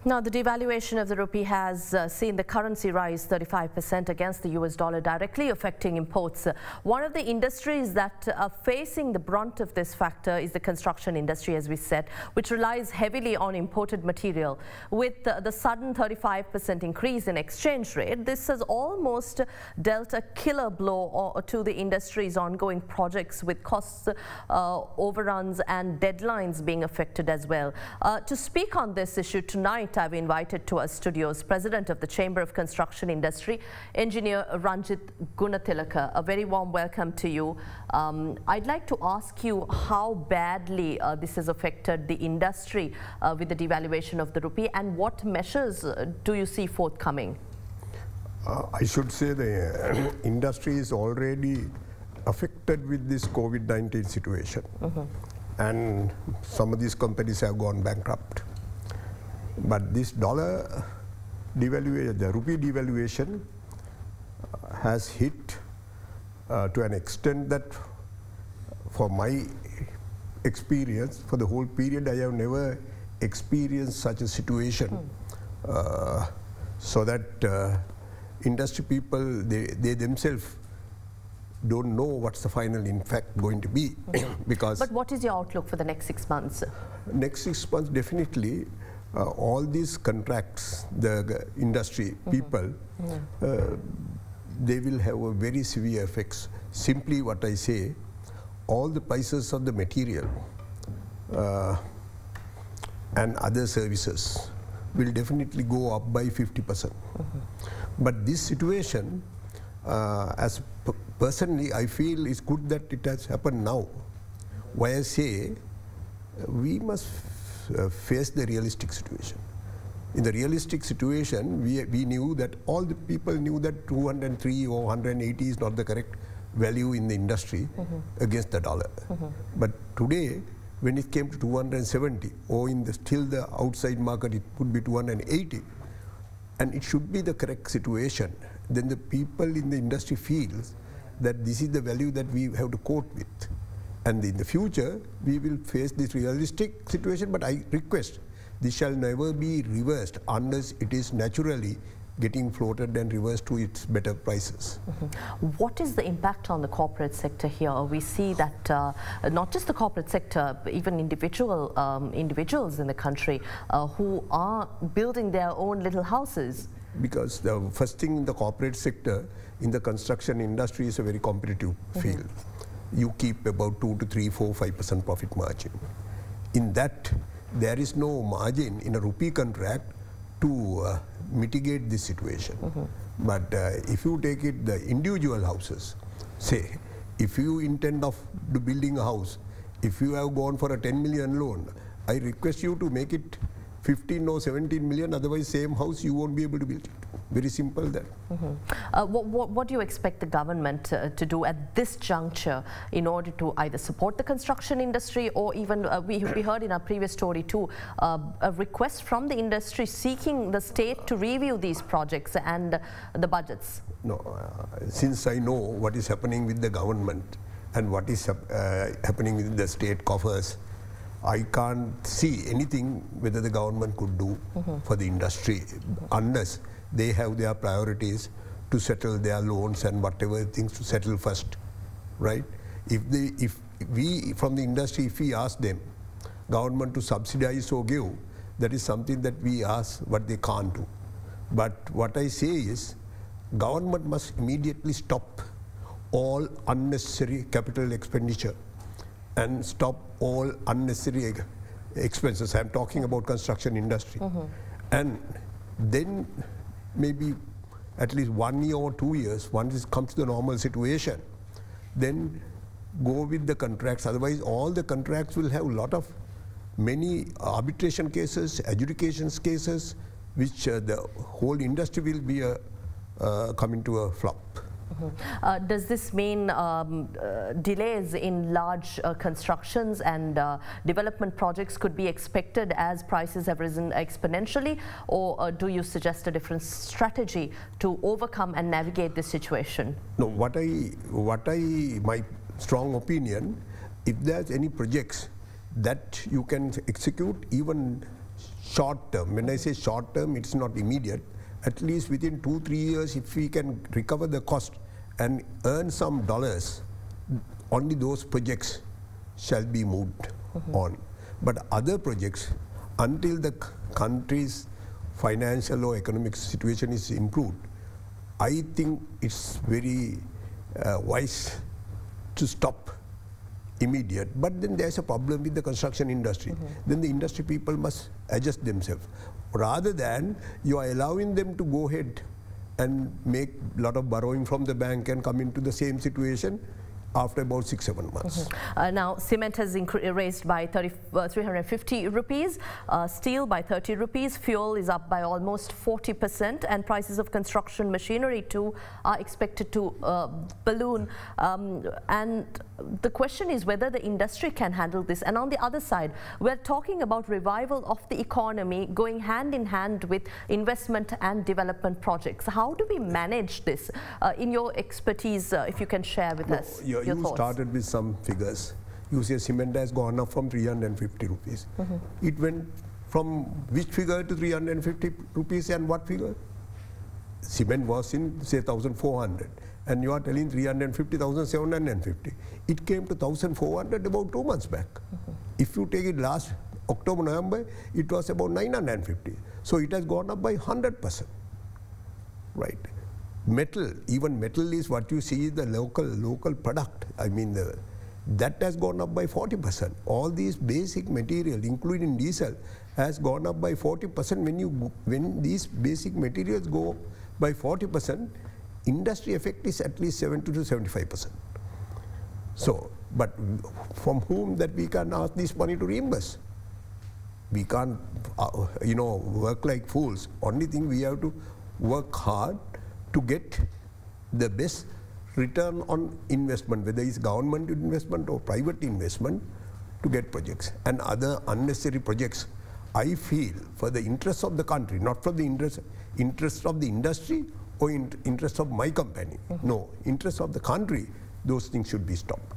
Now, the devaluation of the rupee has seen the currency rise 35% against the US dollar, directly affecting imports. One of the industries that are facing the brunt of this factor is the construction industry, as we said, which relies heavily on imported material. With the sudden 35% increase in exchange rate, this has almost dealt a killer blow to the industry's ongoing projects, with costs overruns and deadlines being affected as well. To speak on this issue tonight, I've invited to our studios President of the Chamber of Construction Industry, Engineer Ranjith Gunathilake. A very warm welcome to you. I'd like to ask you how badly this has affected the industry with the devaluation of the rupee, and what measures do you see forthcoming? I should say the industry is already affected with this COVID-19 situation. And some of these companies have gone bankrupt. But this dollar devaluation, the rupee devaluation, has hit to an extent that, for my experience, for the whole period, I have never experienced such a situation. So that industry people, they themselves don't know what's the final impact going to be. Because but what is your outlook for the next 6 months? Next 6 months, definitely. All these contracts, the industry people, they will have a very severe effects. Simply what I say, all the prices of the material and other services will definitely go up by 50%. But this situation, as personally, I feel it's good that it has happened now. Why I say, we must face the realistic situation. In the realistic situation, we knew that, all the people knew that 203 or 180 is not the correct value in the industry against the dollar. But today, when it came to 270, or in the still the outside market, it could be 280, and it should be the correct situation, then the people in the industry feels that this is the value that we have to cope with. And in the future, we will face this realistic situation, but I request this shall never be reversed unless it is naturally getting floated and reversed to its better prices. What is the impact on the corporate sector here? We see that not just the corporate sector, but even individuals in the country who are building their own little houses. Because the first thing in the corporate sector, in the construction industry, is a very competitive field. You keep about 2 to 3, 4, 5% profit margin. In that, there is no margin in a rupee contract to mitigate this situation. But if you take it, the individual houses, say, if you intend of building a house, if you have gone for a 10 million loan, I request you to make it 15 or 17 million, otherwise same house you won't be able to build it. Very simple that. What do you expect the government to do at this juncture in order to either support the construction industry, or even, we heard in our previous story too, a request from the industry seeking the state to review these projects and the budgets? No, since I know what is happening with the government and what is happening with the state coffers, I can't see anything whether the government could do for the industry unless they have their priorities to settle their loans and whatever things to settle first, right? If we from the industry, if we ask them, government to subsidize or give, that is something that we ask what they can't do. But what I say is, government must immediately stop all unnecessary capital expenditure and stop all unnecessary expenses. I'm talking about construction industry. And then maybe at least 1 year or 2 years, once it comes to the normal situation, then go with the contracts. Otherwise, all the contracts will have many arbitration cases, adjudication cases, which the whole industry will be coming to a flop. Does this mean delays in large constructions and development projects could be expected as prices have risen exponentially, or do you suggest a different strategy to overcome and navigate this situation? No, my strong opinion, if there's any projects that you can execute even short term. When I say short term, it's not immediate. At least within 2-3 years, if we can recover the cost and earn some dollars, only those projects shall be moved on. But other projects, until the country's financial or economic situation is improved, I think it's very wise to stop immediate. But then there's a problem with the construction industry. Then the industry people must adjust themselves. Rather than you are allowing them to go ahead and make a lot of borrowing from the bank and come into the same situation after about 6-7 months. Now, cement has raised by 350 rupees, steel by 30 rupees, fuel is up by almost 40%, and prices of construction machinery too are expected to balloon. And the question is whether the industry can handle this. And on the other side, we're talking about revival of the economy going hand in hand with investment and development projects. How do we manage this? In your expertise, if you can share with us. You started with some figures. You say cement has gone up from 350 rupees. It went from which figure to 350 rupees and what figure? Cement was in say 1,400 and you are telling 350,750. It came to 1,400 about 2 months back. If you take it last October, November, it was about 950. So it has gone up by 100%. Right. Metal, even metal is what you see the local product. I mean, that has gone up by 40%. All these basic materials, including diesel, has gone up by 40%. When these basic materials go by 40%, industry effect is at least 70 to 75%. So, but from whom that we can ask this money to reimburse? We can't, work like fools. Only thing we have to work hard to get the best return on investment, whether it's government investment or private investment, to get projects. And other unnecessary projects, I feel, for the interest of the country, not for the interest of the industry or interest of my company. No, interest of the country, those things should be stopped.